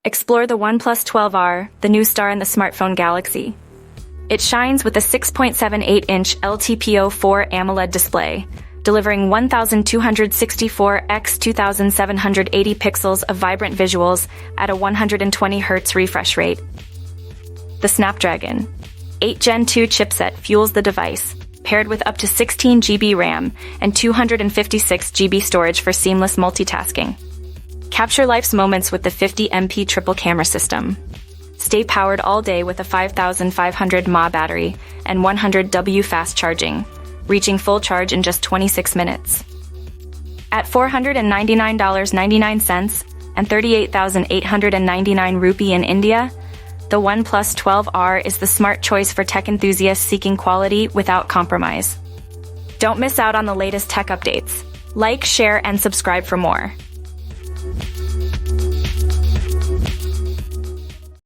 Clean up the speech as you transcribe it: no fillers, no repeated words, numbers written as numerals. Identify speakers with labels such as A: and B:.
A: Explore the OnePlus 12R, the new star in the smartphone galaxy. It shines with a 6.78-inch LTPO4 AMOLED display, delivering 1,264 x 2,780 pixels of vibrant visuals at a 120 Hz refresh rate. The Snapdragon 8 Gen 2 chipset fuels the device, paired with up to 16 GB RAM and 256 GB storage for seamless multitasking. Capture life's moments with the 50MP triple camera system. Stay powered all day with a 5,500 mAh battery and 100W fast charging, reaching full charge in just 26 minutes. At $499.99 and 38,899 rupee in India, the OnePlus 12R is the smart choice for tech enthusiasts seeking quality without compromise. Don't miss out on the latest tech updates. Like, share, and subscribe for more.